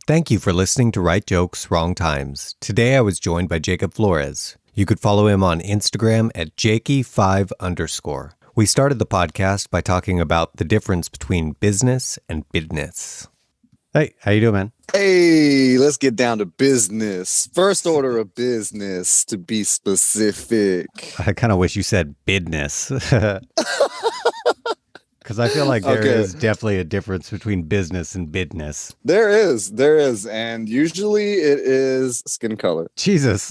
Thank you for listening to Right Jokes, Wrong Times. Today I was joined by Jacob Flores. You could follow him on Instagram at Jakey5_. We started the podcast by talking about the difference between business and bidness. Hey, how you doing, man? Hey, let's get down to business. First order of business, to be specific. I kind of wish you said bidness. Because I feel like there is definitely a difference between business and bidness. There is. And usually it is skin color. Jesus.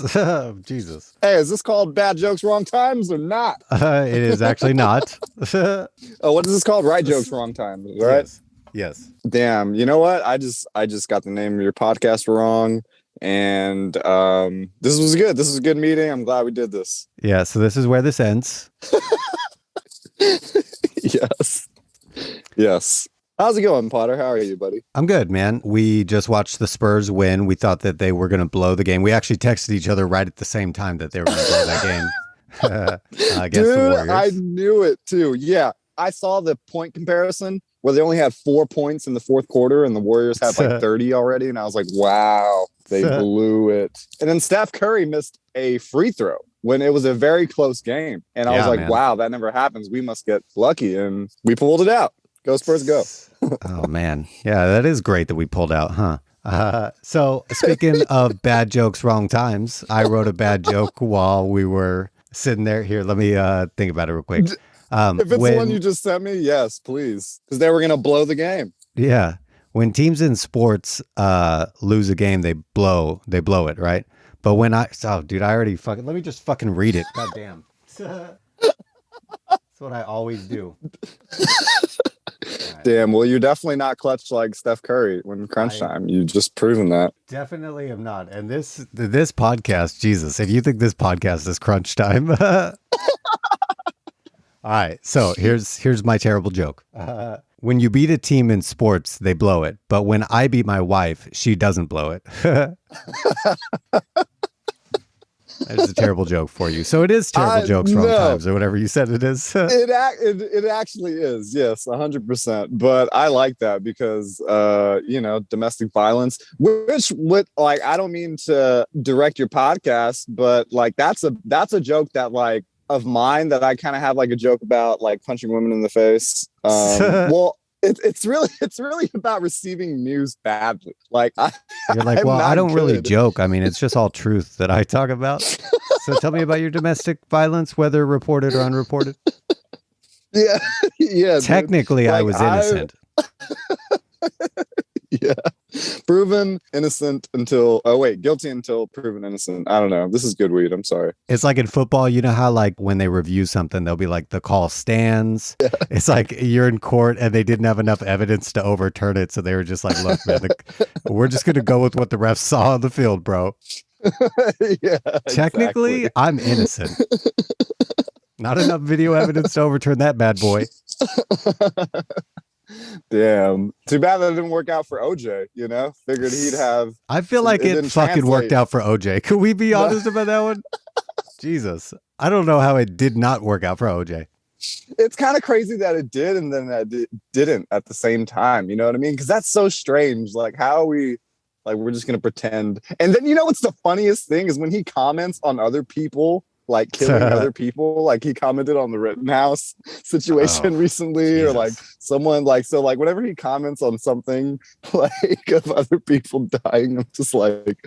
Jesus. Hey, is this called Bad Jokes, Wrong Times or not? It is actually not. Oh, what is this called? Right Jokes, Wrong Times, right? Yes. Damn, you know what? I just got the name of your podcast wrong. And this was good. This was a good meeting. I'm glad we did this. Yeah, so this is where this ends. Yes. How's it going, Potter? How are you, buddy? I'm good, man. We just watched the Spurs win. We thought that they were going to blow the game. We actually texted each other right at the same time that they were going to blow that game against the Warriors. I knew it too. Yeah, I saw the point comparison where they only had 4 points in the fourth quarter and the Warriors had like 30 already. And I was like, wow, they blew it. And then Steph Curry missed a free throw when it was a very close game. And I was like, man, wow, that never happens. We must get lucky. And we pulled it out. Go Spurs, go. Oh, man. Yeah, that is great that we pulled out, huh? So speaking of bad jokes, wrong times, I wrote a bad joke while we were sitting there. Here, let me think about it real quick. If it's the one you just sent me, yes, please. Because they were going to blow the game. Yeah. When teams in sports lose a game, they blow it, right? But when I already let me just fucking read it. God damn. That's what I always do. Right. Damn, well, you're definitely not clutch like Steph Curry when crunch time. You've just proven that. Definitely am not. And this podcast, Jesus, if you think this podcast is crunch time. All right, so here's my terrible joke. When you beat a team in sports, they blow it. But when I beat my wife, she doesn't blow it. That's a terrible joke for you. So it is terrible jokes, wrong times, or whatever you said it is. It actually is, yes, 100%. But I like that because, domestic violence, which would I don't mean to direct your podcast, but like that's a joke that like of mine that I kind of have like a joke about like punching women in the face. Well. It's really about receiving news badly. Like you're like, well, I don't really joke. I mean, it's just all truth that I talk about. So tell me about your domestic violence, whether reported or unreported. Yeah. Technically, dude. I was innocent. Yeah. Proven innocent guilty until proven innocent. I don't know. This is good weed. I'm sorry. It's like in football, you know how like when they review something, they'll be like, the call stands. Yeah. It's like you're in court and they didn't have enough evidence to overturn it. So they were just like, look, man, we're just going to go with what the refs saw on the field, bro. Yeah. Technically, exactly. I'm innocent. Not enough video evidence to overturn that bad boy. Damn. Too bad that didn't work out for OJ, Figured he'd have. I feel like it fucking worked out for OJ. Could we be honest about that one? Jesus. I don't know how it did not work out for OJ. It's kind of crazy that it did and then that it didn't at the same time. You know what I mean? Because that's so strange. Like, how are we, like, we're just going to pretend. And then, what's the funniest thing is when he comments on other people, like killing other people, like he commented on the Rittenhouse situation recently, Jesus. Or like someone like, so like whenever he comments on something like of other people dying, I'm just like,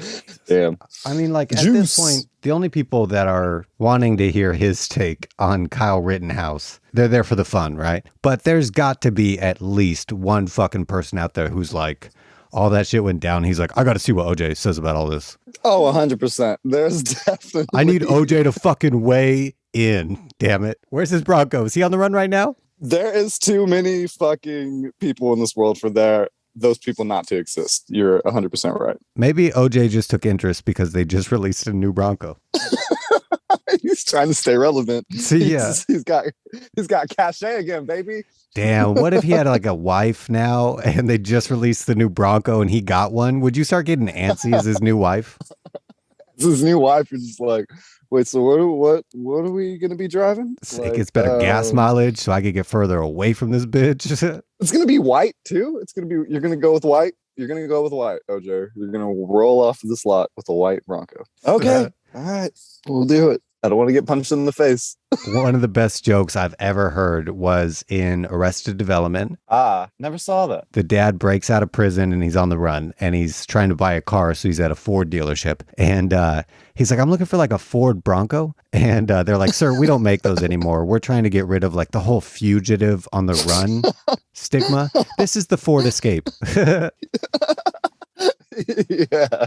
damn. I mean, like at this point, the only people that are wanting to hear his take on Kyle Rittenhouse, they're there for the fun, right? But there's got to be at least one fucking person out there who's like, all that shit went down. He's like, I got to see what OJ says about all this. Oh, 100%. There's definitely. I need OJ to fucking weigh in. Damn it. Where's his Bronco? Is he on the run right now? There is too many fucking people in this world for those people not to exist. You're 100% right. Maybe OJ just took interest because they just released a new Bronco. He's trying to stay relevant. See, yeah. He's got cachet again, baby. Damn, what if he had like a wife now and they just released the new Bronco and he got one? Would you start getting antsy as his new wife? His new wife is just like, wait, so what are we going to be driving? It gets better gas mileage so I could get further away from this bitch. It's going to be white too? You're going to go with white? You're gonna go with white, OJ. You're gonna roll off this lot with a white Bronco. Okay. All right. We'll do it. I don't want to get punched in the face. One of the best jokes I've ever heard was in Arrested Development. Never saw that. The dad breaks out of prison and he's on the run and he's trying to buy a car. So he's at a Ford dealership and he's like, I'm looking for like a Ford Bronco. And they're like, sir, we don't make those anymore. We're trying to get rid of like the whole fugitive on the run stigma. This is the Ford Escape. Yeah.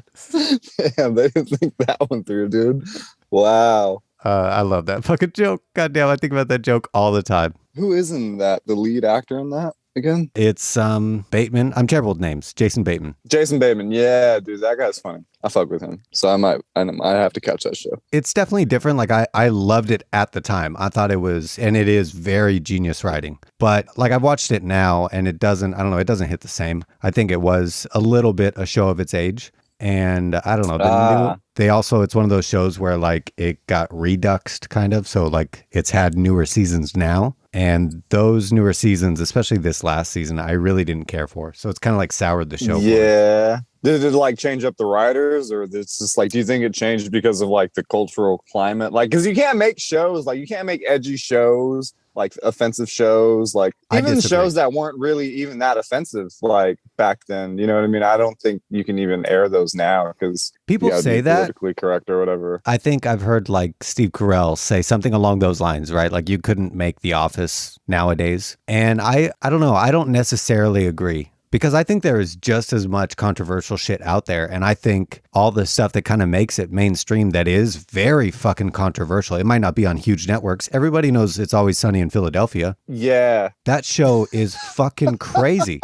Damn, they didn't think that one through, dude. Wow. I love that fucking joke. Goddamn, I think about that joke all the time. Who is in that? The lead actor in that again? It's Bateman. I'm terrible with names. Jason Bateman. Jason Bateman. Yeah, dude, that guy's funny. I fuck with him. So I have to catch that show. It's definitely different. Like I loved it at the time. I thought it was, and it is very genius writing. But like I've watched it now and it doesn't hit the same. I think it was a little bit a show of its age. And I don't know. They also, it's one of those shows where like it got reduxed kind of. So like it's had newer seasons now. And those newer seasons, especially this last season, I really didn't care for. So it's kind of like soured the show. Yeah. Did it like change up the writers, or it's just like, do you think it changed because of like the cultural climate? Like, because you can't make shows, like you can't make edgy shows, like offensive shows, like even shows that weren't really even that offensive, like back then. You know what I mean? I don't think you can even air those now because people say that politically correct or whatever. I think I've heard like Steve Carell say something along those lines, right? Like you couldn't make The Office nowadays, and I don't know. I don't necessarily agree. Because I think there is just as much controversial shit out there. And I think all the stuff that kind of makes it mainstream that is very fucking controversial. It might not be on huge networks. Everybody knows It's Always Sunny in Philadelphia. Yeah. That show is fucking crazy.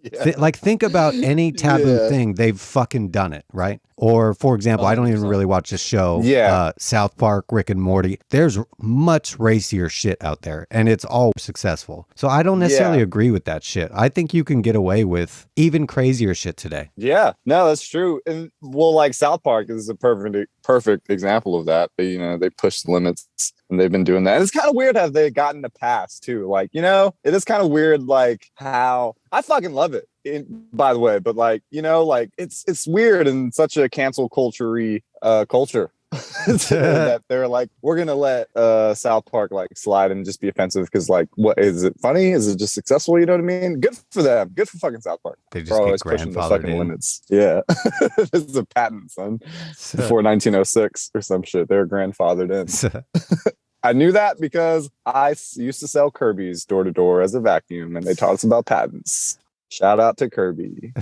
Yeah. Think about any taboo thing, they've fucking done it, right? Or, for example, 100%. I don't even really watch this show, South Park, Rick and Morty. There's much racier shit out there, and it's all successful. So I don't necessarily agree with that shit. I think you can get away with even crazier shit today. Yeah, no, that's true. And well, like South Park is a perfect example of that. They, they push the limits, and they've been doing that. And it's kind of weird how they've gotten a pass too. Like, it is kind of weird, like how I fucking love it. By the way, but like, it's weird and such a cancel culture-y culture that they're like, we're gonna let South Park like slide and just be offensive because like, what is it funny? Is it just successful? You know what I mean? Good for them. Good for fucking South Park. They just always pushing the fucking limits. Yeah, this is a patent, son. Before 1906 or some shit, they're grandfathered in. I knew that because I used to sell Kirby's door to door as a vacuum, and they taught us about patents. Shout out to Kirby.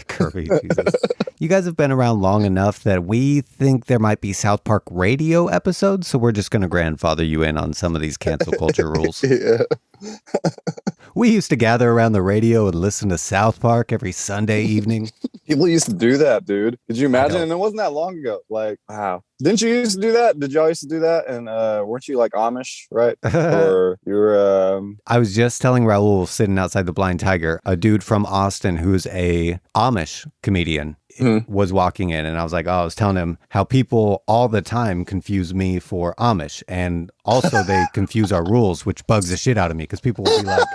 Kirby, Jesus. You guys have been around long enough that we think there might be South Park radio episodes, so we're just going to grandfather you in on some of these cancel culture rules. Yeah. We used to gather around the radio and listen to South Park every Sunday evening. People used to do that, dude. Could you imagine? And it wasn't that long ago. Like, wow. Didn't you used to do that? Did y'all used to do that? And weren't you like Amish, right? Or you were... I was just telling Raul, sitting outside the Blind Tiger, a dude from Austin who's a Amish comedian. Was walking in, and I was like, I was telling him how people all the time confuse me for Amish, and also they confuse our rules, which bugs the shit out of me because people will be like,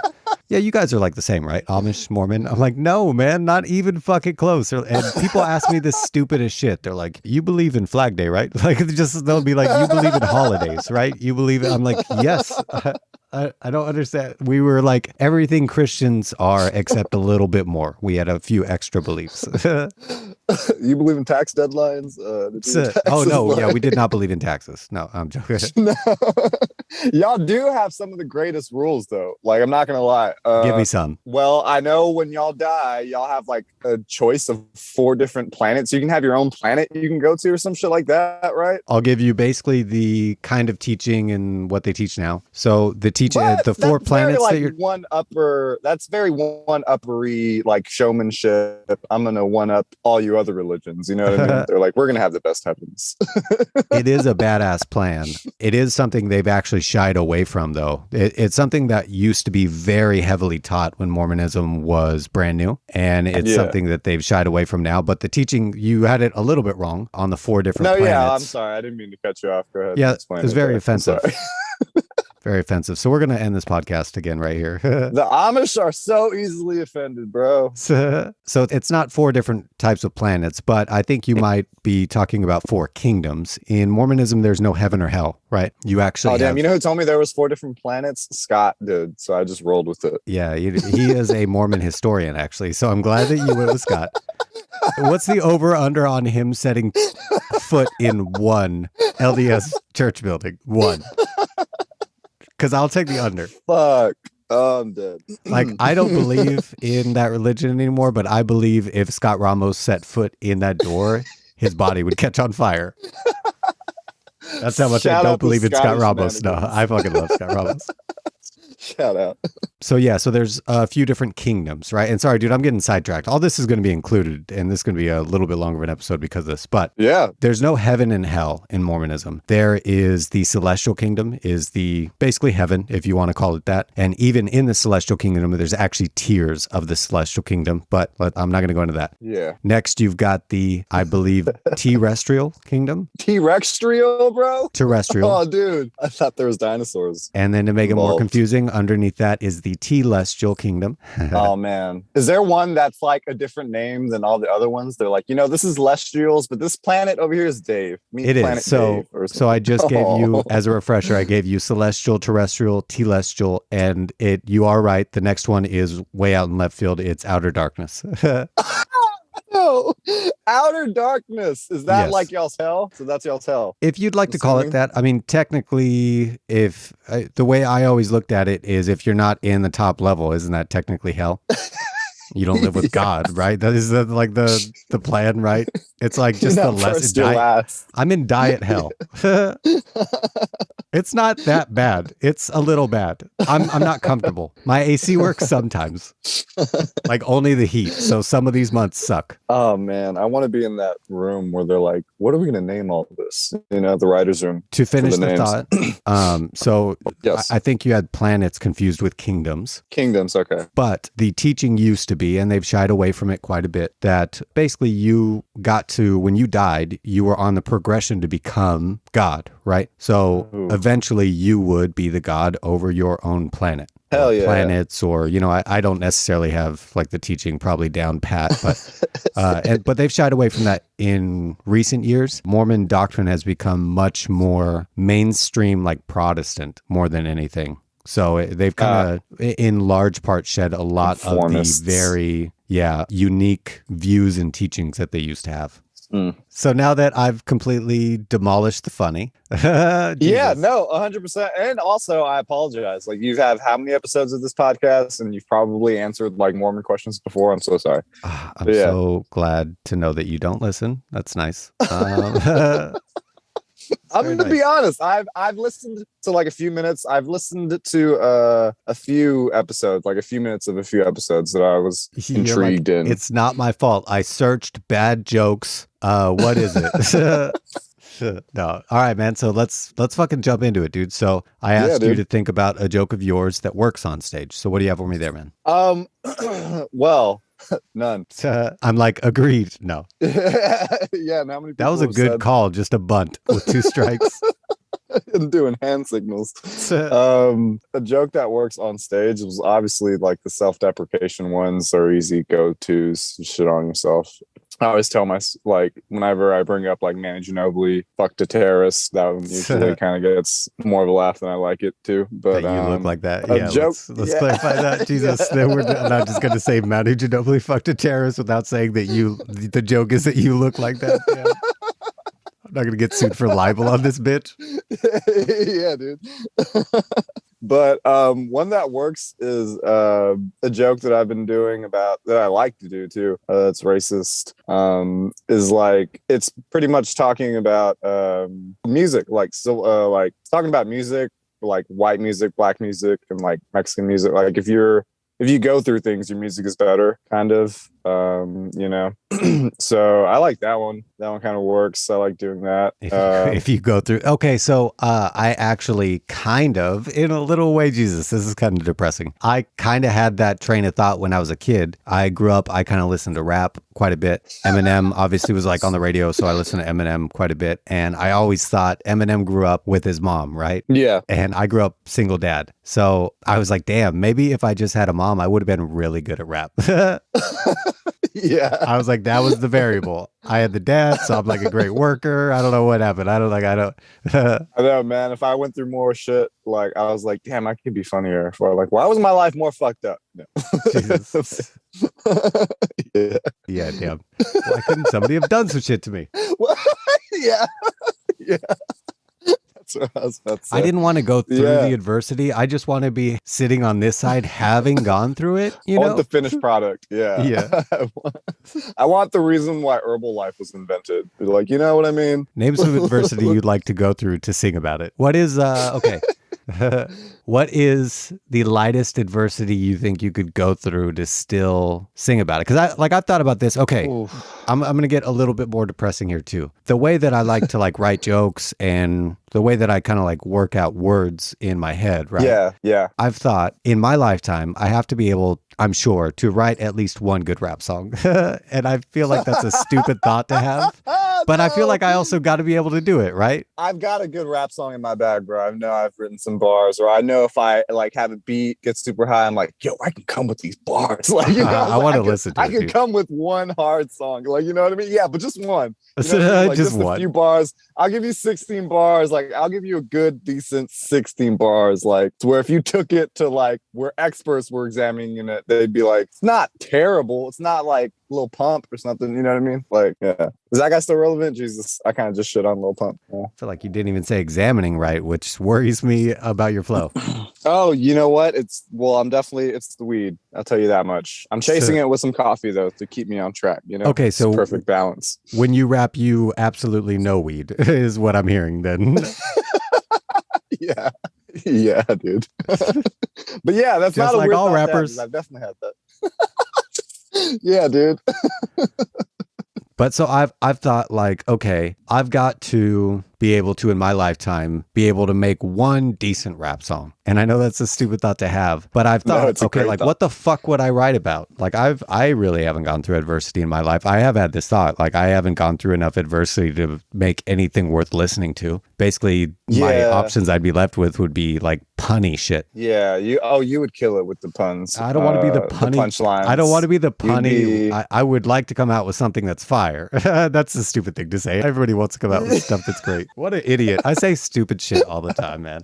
yeah, you guys are like the same, right? Amish, Mormon. I'm like, no, man, not even fucking close. And people ask me the stupidest shit. They're like, you believe in Flag Day, right? Like, they'll be like, you believe in holidays, right? You believe it? I'm like, yes. I don't understand. We were like everything Christians are, except a little bit more. We had a few extra beliefs. You believe in tax deadlines? Oh, no. Yeah, we did not believe in taxes. No, I'm joking. No. Y'all do have some of the greatest rules, though. Like, I'm not going to lie. Give me some. Well, I know when y'all die, y'all have like a choice of 4 different planets. You can have your own planet you can go to or some shit like that, right? I'll give you basically the kind of teaching and what they teach now. So the teaching, the 4 planets like that you're... That's very one-uppery, like showmanship. I'm going to one-up all you other religions. You know what I mean? They're like, we're going to have the best heavens. It is a badass plan. It is something they've actually shied away from, though. It's something that used to be very heavily taught when Mormonism was brand new, and it's something that they've shied away from now. But the teaching, you had it a little bit wrong on the 4 different planets. Yeah, I'm sorry. I didn't mean to cut you off. Go ahead. Yeah, it was very offensive. Very offensive. So we're going to end this podcast again right here. The Amish are so easily offended, bro. So it's not 4 different types of planets, but I think you might be talking about 4 kingdoms. In Mormonism, there's no heaven or hell, right? You actually Oh, damn. You know who told me there was 4 different planets? Scott did. So I just rolled with it. Yeah, he is a Mormon historian, actually. So I'm glad that you went with Scott. What's the over-under on him setting foot in one LDS church building? 1. Because I'll take the under. Fuck. Oh, I'm dead. Like, I don't believe in that religion anymore, but I believe if Scott Ramos set foot in that door, his body would catch on fire. That's how much I don't believe in Scott Ramos. No, I fucking love Scott Ramos. Shout out. So yeah, so there's a few different kingdoms, right? And sorry, dude, I'm getting sidetracked. All this is going to be included, and this is going to be a little bit longer of an episode because of this. But yeah, there's no heaven and hell in Mormonism. There is the celestial kingdom, is the basically heaven, if you want to call it that. And even in the celestial kingdom, there's actually tiers of the celestial kingdom, but I'm not going to go into that. Yeah. Next, you've got the, I believe, terrestrial kingdom. Terrestrial, bro? Terrestrial. Oh, dude. I thought there was dinosaurs. And then to make involved. It more confusing, underneath that is the telestial kingdom. Oh, man. Is there one that's like a different name than all the other ones? They're like, this is Lestrials, but this planet over here is Dave. It is. So I just gave you, as a refresher, I gave you celestial, terrestrial, telestial, and you are right. The next one is way out in left field. It's outer darkness. No, outer darkness. Is that like y'all's hell? So that's y'all's hell. If you'd like to call it that. I mean, technically, the way I always looked at it is if you're not in the top level, isn't that technically hell? You don't live with God, right? That is like the plan, right? It's like just the less diet. I'm in diet hell. It's not that bad. It's a little bad. I'm not comfortable. My AC works sometimes, like only the heat. So some of these months suck. Oh man, I want to be in that room where they're like, "What are we going to name all this?" The writers' room. To finish the thought, so yes. I think you had planets confused with kingdoms. Kingdoms, okay. But the teaching used to be, and they've shied away from it quite a bit, that basically you got to, when you died, you were on the progression to become God, right? So eventually you would be the God over your own planet. Hell yeah. Planets, or, I don't necessarily have like the teaching probably down pat, but but they've shied away from that in recent years. Mormon doctrine has become much more mainstream, like Protestant, more than anything. So they've kind of, in large part, shed a lot of the very, unique views and teachings that they used to have. So now that I've completely demolished the funny. Yeah, no, 100%. And also, I apologize. Like, you've had how many episodes of this podcast, and you've probably answered like Mormon questions before. I'm so sorry. I'm so glad to know that you don't listen. That's nice. I'm going to be honest. I've listened to like a few minutes. I've listened to a few episodes, like a few minutes of a few episodes that I was intrigued in. It's not my fault. I searched bad jokes. What is it? No. All right, man. So let's fucking jump into it, dude. So I asked you to think about a joke of yours that works on stage. So what do you have for me there, man? Well, none. I'm like, agreed. No. Yeah. How many? That was a good call. Just a bunt with 2 strikes. And doing hand signals. A joke that works on stage was obviously like the self-deprecation ones are easy go-tos. Shit on yourself. I always tell like whenever I bring up like Manu Ginobili fucked a terrorist, that one usually kind of gets more of a laugh than I like it too. But that you look like that. Yeah, joke, let's clarify that. Jesus, I'm not just going to say Manu Ginobili fucked a terrorist without saying that the joke is that you look like that. Yeah. I'm not going to get sued for libel on this bitch. Yeah, dude. But one that works is a joke that I've been doing about that I like to do too. It's racist. Is like it's pretty much talking about music, like like talking about music, like white music, black music, and like Mexican music. Like if you go through things, your music is better, kind of. You know. So I like that one. That one kind of works. I like doing that. If you go through, okay, so I actually kind of, in a little way, Jesus, this is kind of depressing. I kind of had that train of thought when I was a kid. I grew up, I kind of listened to rap quite a bit. Eminem obviously was like on the radio, so I listened to Eminem quite a bit. And I always thought Eminem grew up with his mom, right? Yeah. And I grew up single dad. So I was like, damn, maybe if I just had a mom, I would have been really good at rap. Yeah. I was like, that was the variable. I had the dad, so I'm like a great worker. I don't know what happened. I don't. I know, man. If I went through more shit, like I was like, damn, I could be funnier. For like, why was my life more fucked up? No. Jesus. Yeah. Yeah, damn. Why couldn't somebody have done some shit to me? Well, yeah. Yeah. That's what I was about to say. I didn't want to go through the adversity. I just want to be sitting on this side, having gone through it. You I know, want the finished product. Yeah. Yeah. I want the reason why Herbalife was invented. Like, you know what I mean? Name some adversity you'd like to go through to sing about it. What is okay? What is the lightest adversity you think you could go through to still sing about it? Because I've thought about this. Okay, I'm gonna get a little bit more depressing here too. The way that I like to like write jokes and the way that I kind of like work out words in my head, right? Yeah, yeah. I've thought in my lifetime I have to be able, I'm sure, to write at least one good rap song, and I feel like that's a stupid thought to have. But I feel like I also got to be able to do it, right? I've got a good rap song in my bag, bro. I know I've written some bars, or I know if I like have a beat get super high, I'm like, yo, I can come with these bars. Like, you know, I want to listen to it. I can come with one hard song, like, you know what I mean? Yeah, but just one. You know like, just one. A few bars. I'll give you 16 bars. Like, I'll give you a good, decent 16 bars. Like, to where if you took it to like where experts were examining it, they'd be like, it's not terrible. It's not like Lil Pump or something. You know what I mean? Like, yeah. Is that guy still relevant? Jesus, I kind of just shit on Lil Pump. Yeah. I feel like you didn't even say examining right, which worries me about your flow. Oh, you know what? It's the weed. I'll tell you that much. I'm chasing it with some coffee though to keep me on track. You know? Okay, so it's perfect balance. When you rap, you absolutely no weed is what I'm hearing. Then, yeah, dude. But yeah, that's just not like a weird all thought rappers. I've definitely had that. Yeah, dude. But so I've thought like, okay, I've got to be able to, in my lifetime, be able to make one decent rap song. And I know that's a stupid thought to have, but I've thought, okay, like what the fuck would I write about? Like I really haven't gone through adversity in my life. I have had this thought, like I haven't gone through enough adversity to make anything worth listening to. Basically, my options I'd be left with would be like punny shit. Yeah, you would kill it with the puns. I don't want to be the punny punchlines. I don't want to be the punny. I would like to come out with something that's fire. That's a stupid thing to say. Everybody wants to come out with stuff that's great. What an idiot. I say stupid shit all the time, man.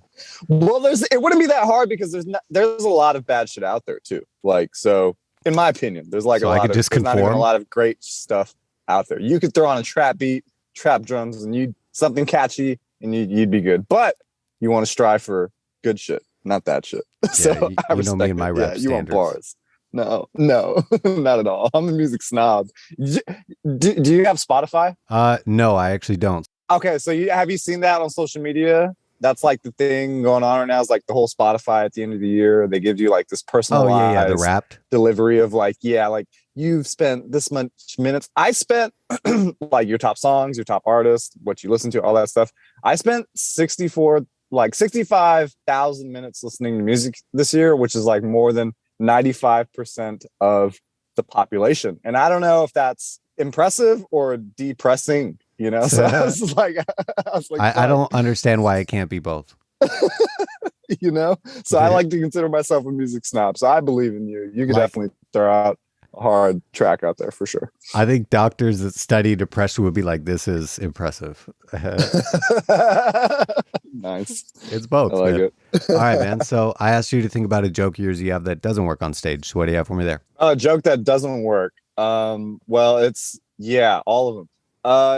Well, it wouldn't be that hard because there's a lot of bad shit out there too. Like, so in my opinion, there's like not even a lot of great stuff out there. You could throw on a trap beat, trap drums, and something catchy, and you'd be good. But you want to strive for good shit, not that shit. Yeah, so you know me and my rap standards. You want bars. No, not at all. I'm a music snob. Do you have Spotify? No, I actually don't. Okay, so have you seen that on social media? That's like the thing going on right now is like the whole Spotify at the end of the year. They give you like this personalized the wrapped delivery of like, like you've spent this much minutes. I spent like your top songs, your top artists, what you listen to, all that stuff. I spent 65,000 minutes listening to music this year, which is like more than 95% of the population. And I don't know if that's impressive or depressing, you know? So I was like, I don't understand why it can't be both. You know? So I like to consider myself a music snob. So I believe in you. You could definitely throw out a hard track out there for sure. I think doctors that study depression would be like, this is impressive. Nice. It's both. I like it. All right, man. So I asked you to think about a joke yours you have that doesn't work on stage. So what do you have for me there? A joke that doesn't work. Well, it's all of them.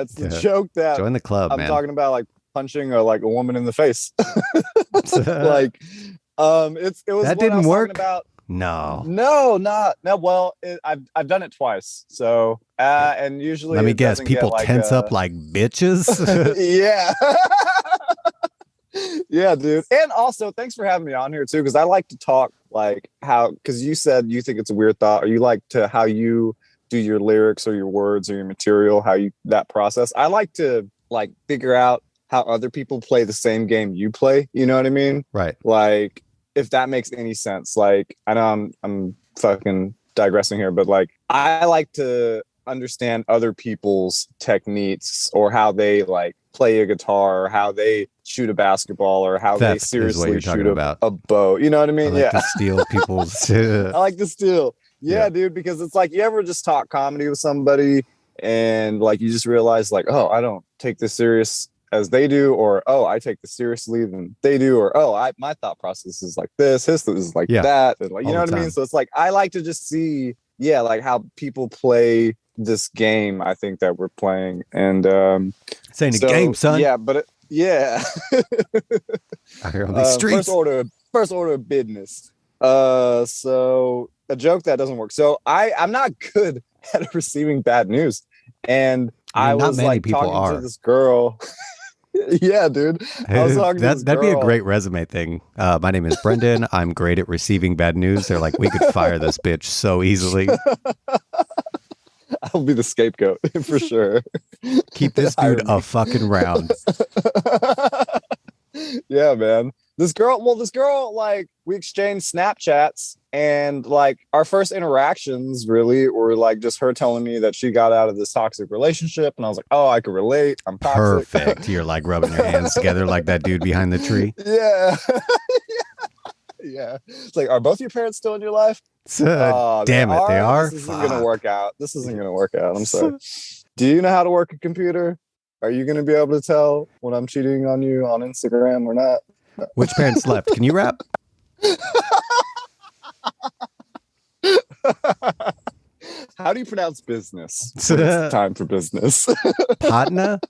It's the joke that join the club. I'm man. talking about, like punching a woman in the face. Like, it was that didn't work. About. No. Well, I've done it twice. So, and usually, let me guess. People tense up like bitches. Yeah. Yeah, dude. And also, thanks for having me on here too, because I like to talk like because you said you think it's a weird thought, or you like to how you do do your lyrics or your words or your material, that process. I like to like figure out how other people play the same game you play. You know what I mean? Right. Like, if that makes any sense. Like, I know I'm fucking digressing here, but like, I like to understand other people's techniques or how they like play a guitar or how they shoot a basketball or how they seriously shoot a bow. You know what I mean? I like to steal people's. I like to steal. Yeah, dude, because it's like you ever just talk comedy with somebody and like you just realize like, oh, I don't take this serious as they do, or oh, I take this seriously than they do, or oh, my thought process is like this, his is like that, and like, you know what I mean? So it's like I like to just see, like how people play this game. I think that we're playing, and it's ain't a game, son. Yeah, but out here on these streets. First order of business. So a joke that doesn't work. So I'm not good at receiving bad news, and I was like talking to this girl. Yeah, dude. I was talking to this that'd girl. Be a great resume thing. My name is Brendan. I'm great at receiving bad news. They're like, we could fire this bitch so easily. I'll be the scapegoat for sure. Keep this dude a fucking round. Yeah, man. This girl, like, we exchanged Snapchats, and like our first interactions really were like just her telling me that she got out of this toxic relationship, and I was like, oh, I could relate. I'm toxic. Perfect. You're like rubbing your hands together like that dude behind the tree. Yeah. Yeah. It's like, are both your parents still in your life? Damn it, they are. This isn't gonna work out. I'm sorry. Do you know how to work a computer? Are you gonna be able to tell when I'm cheating on you on Instagram or not? Which parents left? Can you rap? How do you pronounce business? It's time for business. Patna?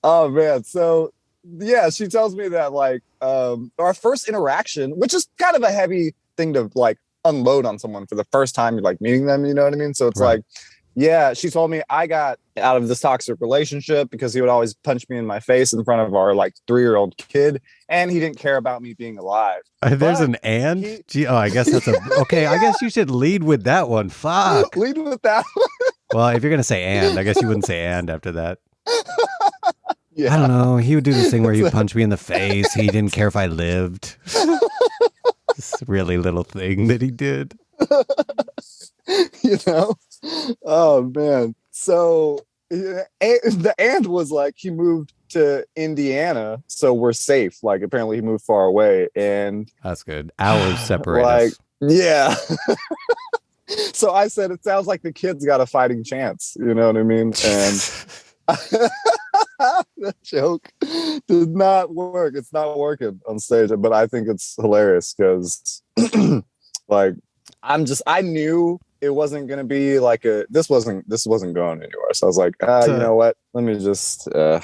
Oh man. So yeah, she tells me that like our first interaction, which is kind of a heavy thing to like unload on someone for the first time you're like meeting them, you know what I mean? So it's like, yeah, she told me I got out of this toxic relationship because he would always punch me in my face in front of our like 3-year-old kid, and he didn't care about me being alive. There's an and? I guess that's okay. Yeah. I guess you should lead with that one. Fuck. Lead with that one. Well, if you're going to say and, I guess you wouldn't say and after that. Yeah. I don't know. He would do this thing where he would punch me in the face. He didn't care if I lived. This really little thing that he did. You know? Oh, man. So the and was like he moved to Indiana, so we're safe. Like apparently he moved far away, and that's good. Hours separate like, us. Yeah. So I said, it sounds like the kid's got a fighting chance. You know what I mean? And that joke did not work. It's not working on stage, but I think it's hilarious because like I knew it wasn't going to be like this wasn't going anywhere. So I was like, you know what? Let me just let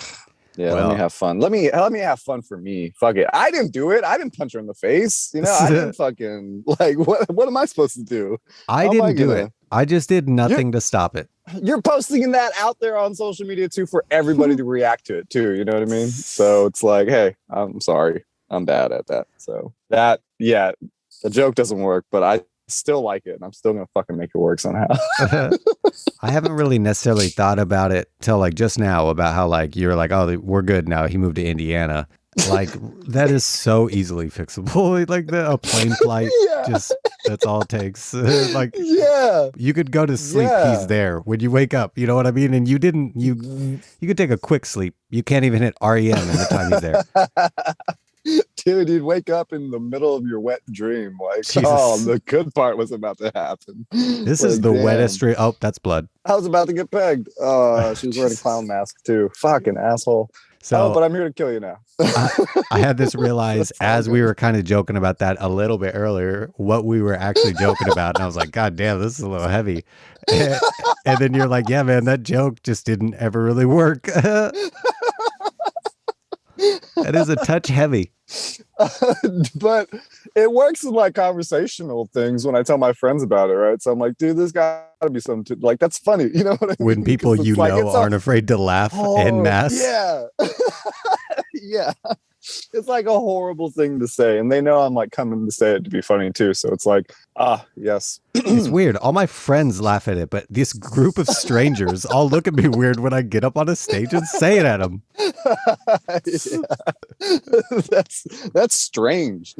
me have fun. Let me have fun for me. Fuck it. I didn't do it. I didn't punch her in the face. You know, I didn't fucking like what am I supposed to do? I didn't do it. I just did nothing to stop it. You're posting that out there on social media too for everybody to react to it too. You know what I mean? So it's like, hey, I'm sorry. I'm bad at that. So the joke doesn't work, but I still like it, and I'm still gonna fucking make it work somehow. I haven't really necessarily thought about it till like just now about how like you're like, oh, we're good now. He moved to Indiana. Like that is so easily fixable. Like a plane flight, just that's all it takes. Like you could go to sleep. He's there when you wake up. You know what I mean? And you didn't. You could take a quick sleep. You can't even hit REM in the time he's there. Dude, you'd wake up in the middle of your wet dream. Like, Jesus. Oh, the good part was about to happen. This is the wettest dream. Oh, that's blood. I was about to get pegged. She was wearing a clown mask too. Fucking asshole. So, but I'm here to kill you now. I had this realize as we were kind of joking about that a little bit earlier, what we were actually joking about. And I was like, God damn, this is a little heavy. And then you're like, yeah, man, that joke just didn't ever really work. That is a touch heavy. But it works in like conversational things when I tell my friends about it, right? So I'm like, dude, there's gotta be something like that's funny. You know what I mean? When people aren't afraid to laugh en masse. Yeah. Yeah. it's like a horrible thing to say, and they know I'm like coming to say it to be funny too. So it's like, yes. It's weird. All my friends laugh at it, but this group of strangers all look at me weird when I get up on a stage and say it at them. That's strange.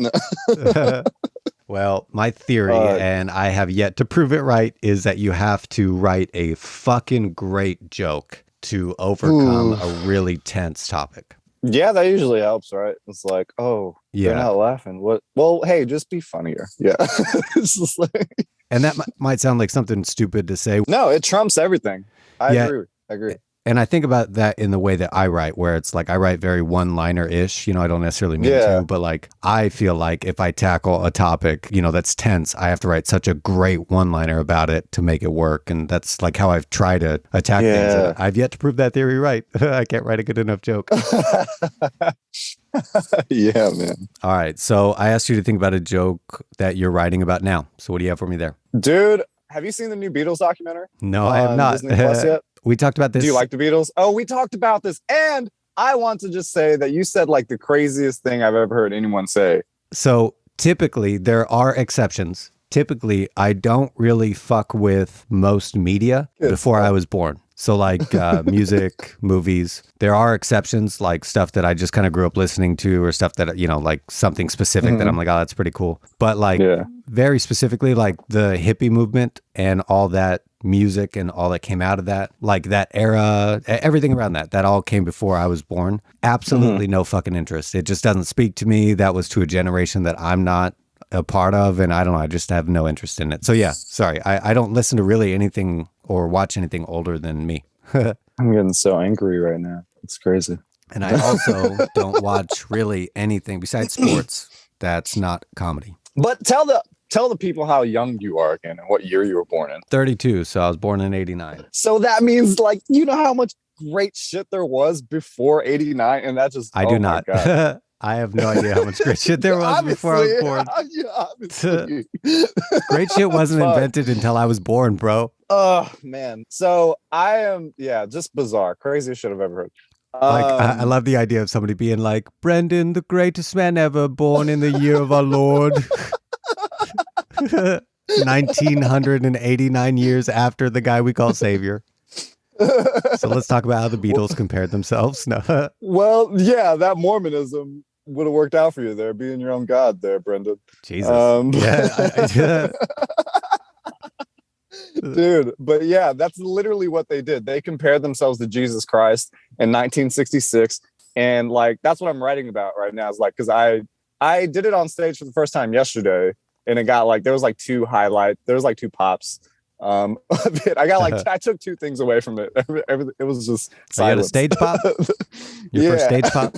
Well, my theory, and I have yet to prove it right, is that you have to write a fucking great joke to overcome a really tense topic. Yeah, that usually helps, right? It's like, they're not laughing. What? Well, hey, just be funnier. Yeah. It's just like... And that might sound like something stupid to say. No, it trumps everything. I agree. And I think about that in the way that I write, where it's like I write very one-liner-ish. I don't necessarily mean to, but like I feel like if I tackle a topic, that's tense, I have to write such a great one-liner about it to make it work. And that's like how I've tried to attack things. And I've yet to prove that theory right. I can't write a good enough joke. Yeah, man. All right. So I asked you to think about a joke that you're writing about now. So what do you have for me there? Dude, have you seen the new Beatles documentary? No, I have not. Disney Plus yet? We talked about this. Do you like the Beatles? Oh, we talked about this. And I want to just say that you said like the craziest thing I've ever heard anyone say. So typically there are exceptions. Typically, I don't really fuck with most media before I was born. So like music, movies, there are exceptions, like stuff that I just kind of grew up listening to or stuff that, like something specific that I'm like, oh, that's pretty cool. But like very specifically, like the hippie movement and all that music and all that came out of that, like that era, everything around that all came before I was born. Absolutely no fucking interest. It just doesn't speak to me. That was to a generation that I'm not a part of, and I don't know, I just have no interest in it. So yeah, sorry, I don't listen to really anything or watch anything older than me. I'm getting so angry right now. It's crazy. And I also don't watch really anything besides sports that's not comedy. But tell the people how young you are again and what year you were born in. 32, so I was born in 89. So that means like, how much great shit there was before 89, and that just... I do not. I have no idea how much great shit there was before I was born. Obviously. Great shit wasn't invented until I was born, bro. Oh, man. So I am, just bizarre. Craziest shit I've ever heard. I love the idea of somebody being like, Brendan, the greatest man ever, born in the year of our Lord. 1989 years after the guy we call Savior. So let's talk about how the Beatles compared themselves. No. Well, yeah, that Mormonism would have worked out for you there, being your own God there, Brendan. Jesus. Dude, but yeah, that's literally what they did. They compared themselves to Jesus Christ in 1966. And like, that's what I'm writing about right now. Is like, because I did it on stage for the first time yesterday, and it got like, there was like two pops. I got like, I took two things away from it. Everything, it was just silence. You had a stage pop? Your first stage pop?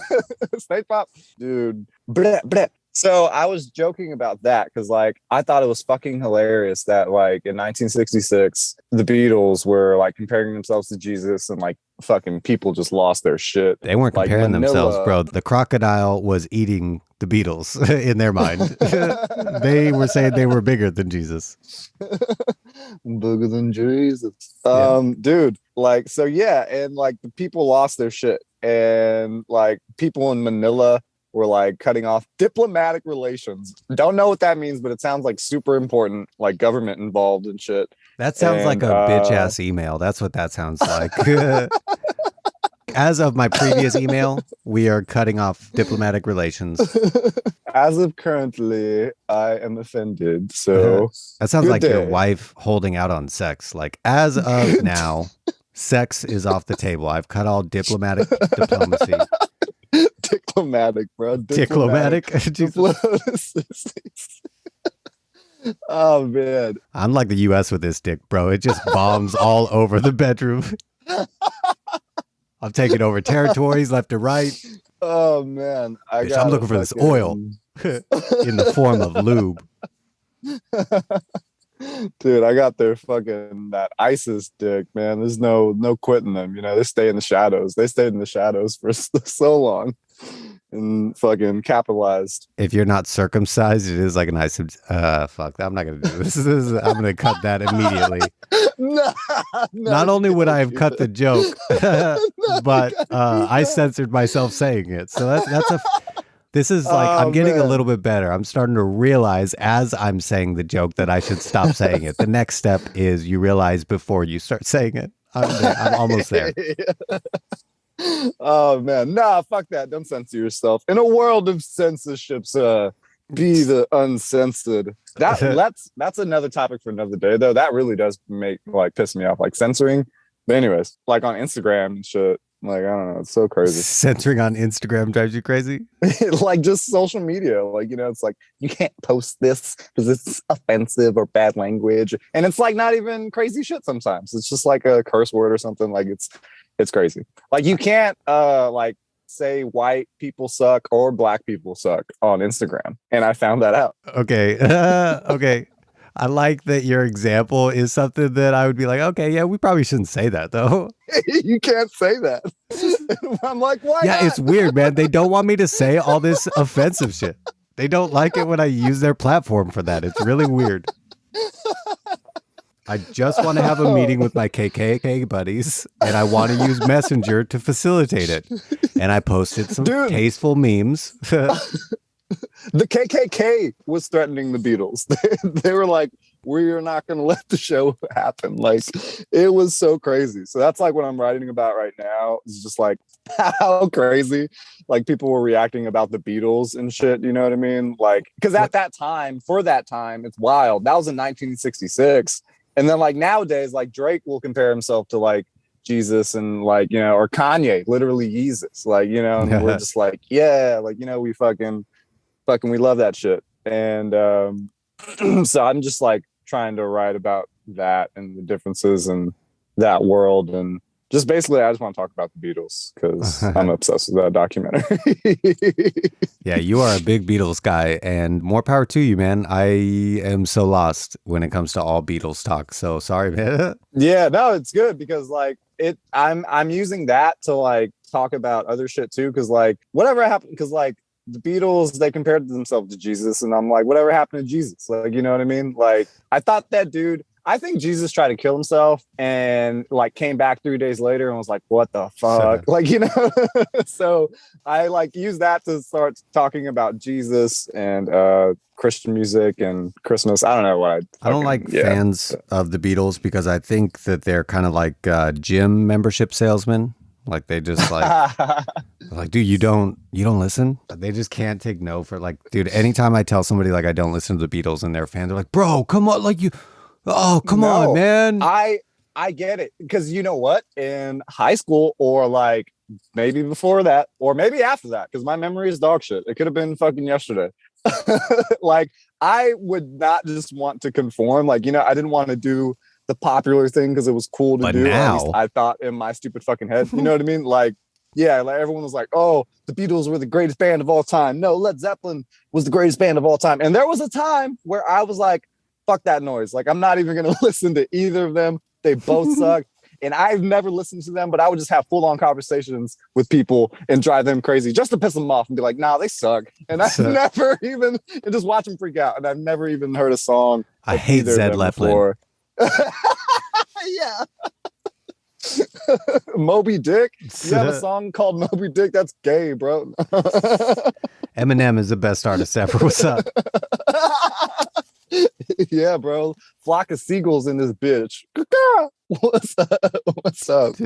Stage pop? Dude. Bleh, bleh. So I was joking about that because like, I thought it was fucking hilarious that like in 1966, the Beatles were like comparing themselves to Jesus, and like fucking people just lost their shit. They weren't comparing themselves, bro. The crocodile was eating the Beatles in their mind. They were saying they were bigger than Jesus. Bigger than Jesus. Yeah. Dude, like, so yeah, and like the people lost their shit, and like people in Manila were like cutting off diplomatic relations. Don't know what that means, but it sounds like super important, like government involved and shit. That sounds like a bitch ass email. That's what that sounds like. As of my previous email, we are cutting off diplomatic relations. As of currently, I am offended. So that sounds like your wife holding out on sex. Like, as of now, sex is off the table. I've cut all diplomacy. Diplomatic, bro. Diplomatic. Oh man, I'm like the U.S. with this dick, bro. It just bombs all over the bedroom. I'm taking over territories left to right. Oh man, I'm looking for this oil in the form of lube. Dude, I got their fucking that ISIS dick, man. There's no quitting them. They stay in the shadows. They stayed in the shadows for so long and fucking capitalized. If you're not circumcised, it is like an ISIS. Fuck, I'm not gonna do this. I'm gonna cut that immediately. Not only would I have cut the joke, but I censored myself saying it. So This is like, I'm getting a man. little bit better. I'm starting to realize as I'm saying the joke that I should stop saying it. The next step is you realize before you start saying it. I'm there. I'm almost there. Oh man, nah, fuck that. Don't censor yourself. In a world of censorships, be the uncensored. That's another topic for another day, though. That really does make like piss me off, like censoring. But anyways, like on Instagram and shit, like I don't know, it's so crazy. Censoring on Instagram drives you crazy? Like just social media, like it's like you can't post this because it's offensive or bad language, and it's like not even crazy shit. Sometimes it's just like a curse word or something. Like it's crazy. Like you can't like say white people suck or black people suck on Instagram, and I found that out. Okay. Okay. I like that your example is something that I would be like, okay, yeah, we probably shouldn't say that though. You can't say that. I'm like, why Yeah, not? it's weird, man. They don't want me to say all this offensive shit. They don't like it when I use their platform for that. It's really weird. I just want to have a meeting with my KKK buddies, and I want to use Messenger to facilitate it. And I posted some tasteful memes. The KKK was threatening the Beatles. They were like, we're not going to let the show happen. Like, it was so crazy. So that's like what I'm writing about right now. It's just like how crazy like people were reacting about the Beatles and shit. You know what I mean? Like, because at that time, for that time, it's wild. That was in 1966. And then like nowadays, like Drake will compare himself to like Jesus and like, or Kanye, literally Jesus. Like, and we're just like, yeah, like, we fucking we love that shit. And so I'm just like trying to write about that and the differences in that world. And just basically, I just want to talk about the Beatles because I'm obsessed with that documentary. Yeah, you are a big Beatles guy, and more power to you, man. I am so lost when it comes to all Beatles talk. So sorry, man. Yeah, no, it's good because like I'm using that to like talk about other shit too. Because like whatever happened, because like the Beatles, they compared themselves to Jesus, and I'm like, whatever happened to Jesus? Like, you know what I mean? Like, I thought that dude. I think Jesus tried to kill himself and like came back 3 days later and was like, what the fuck? Like, so I like use that to start talking about Jesus and Christian music and Christmas. I don't know what I don't like fans of the Beatles because I think that they're kind of like gym membership salesmen. Like they just like, dude, you don't listen? They just can't take no for like, dude, anytime I tell somebody like I don't listen to the Beatles and they're fans, they're like, bro, come on, like come on, man. I get it. Because you know what? In high school or like maybe before that or maybe after that, because my memory is dog shit. It could have been fucking yesterday. Like I would not just want to conform. Like, I didn't want to do the popular thing because it was cool to do. Now, at least I thought in my stupid fucking head. You know what I mean? Like, yeah, like everyone was like, oh, the Beatles were the greatest band of all time. No, Led Zeppelin was the greatest band of all time. And there was a time where I was like, fuck that noise. Like, I'm not even going to listen to either of them. They both suck. And I've never listened to them, but I would just have full-on conversations with people and drive them crazy just to piss them off and be like, nah, they suck. And I've never even, and just watch them freak out. And I've never even heard a song. I hate Zed Zeppelin. Yeah. Moby Dick. You have a song called Moby Dick? That's gay, bro. Eminem is the best artist ever. What's up? Yeah, bro. Flock of seagulls in this bitch. What's up?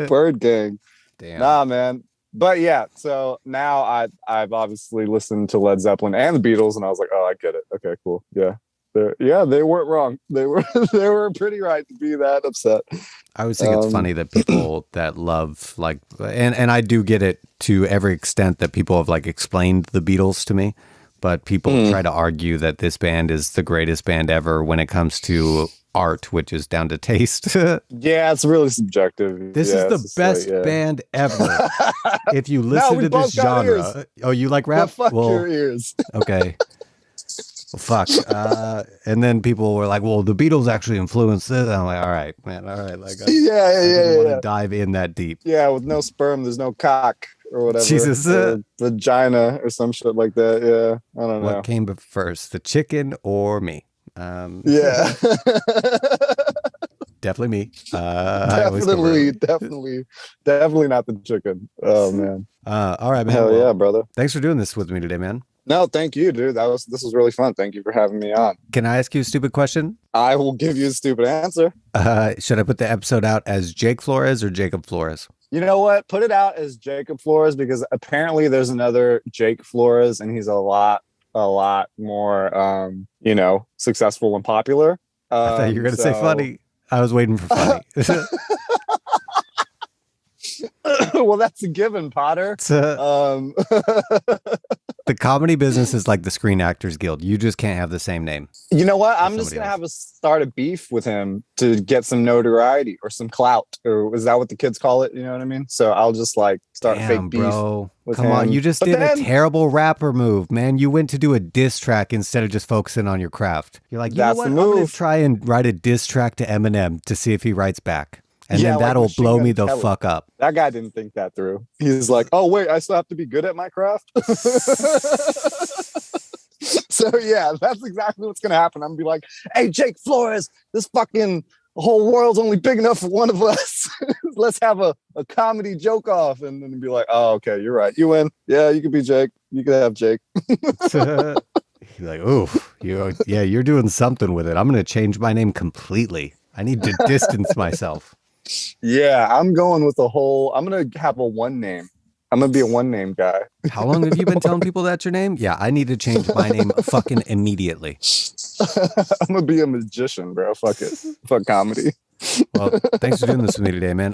Bird gang. Damn. Nah, man. But yeah, so now I've obviously listened to Led Zeppelin and the Beatles, and I was like, oh, I get it. Okay, cool. Yeah. They weren't wrong. They were pretty right to be that upset. I always think it's funny that people that love like, and I do get it to every extent that people have like explained the Beatles to me, but people try to argue that this band is the greatest band ever when it comes to art, which is down to taste. Yeah, it's really subjective. This is the best band ever. If you listen to this genre, oh, you like rap? Fuck your ears. Okay. Well, fuck. And then people were like, well, the Beatles actually influenced this. And I'm like, all right, man. All right. Like, I want to dive in that deep. Yeah. With no sperm, there's no cock or whatever. Jesus. Or vagina or some shit like that. Yeah. I don't know. What came first, the chicken or me? Yeah. Definitely me. Definitely not the chicken. Oh man. All right, man. Hell Well, yeah, brother. thanks for doing this with me today, man. No, thank you, dude. This was really fun. Thank you for having me on. Can I ask you a stupid question? I will give you a stupid answer. Should I put the episode out as Jake Flores or Jacob Flores? You know what? Put it out as Jacob Flores because apparently there's another Jake Flores and he's a lot more successful and popular. I thought you were going to say funny. I was waiting for funny. Well, that's a given, Potter. The comedy business is like the Screen Actors Guild. You just can't have the same name. You know what? I'm just going to start a beef with him to get some notoriety or some clout. Or is that what the kids call it? You know what I mean? So I'll just like start fake beef. Bro. With Come him. on. You just did a terrible rapper move, man. You went to do a diss track instead of just focusing on your craft. You're like, you know what? I'm going to try and write a diss track to Eminem to see if he writes back. And then that'll blow me the fuck up. That guy didn't think that through. He's like, oh, wait, I still have to be good at my craft? So, yeah, that's exactly what's going to happen. I'm going to be like, hey, Jake Flores, this fucking whole world's only big enough for one of us. Let's have a comedy joke off. And then be like, oh, okay, you're right. You win. Yeah, you could be Jake. You could have Jake. You're like, oof, you're doing something with it. I'm going to change my name completely. I need to distance myself. Yeah, I'm going with I'm going to have a one name. I'm going to be a one name guy. How long have you been telling people that's your name? Yeah, I need to change my name fucking immediately. I'm going to be a magician, bro. Fuck it. Fuck comedy. Well, thanks for doing this with me today, man.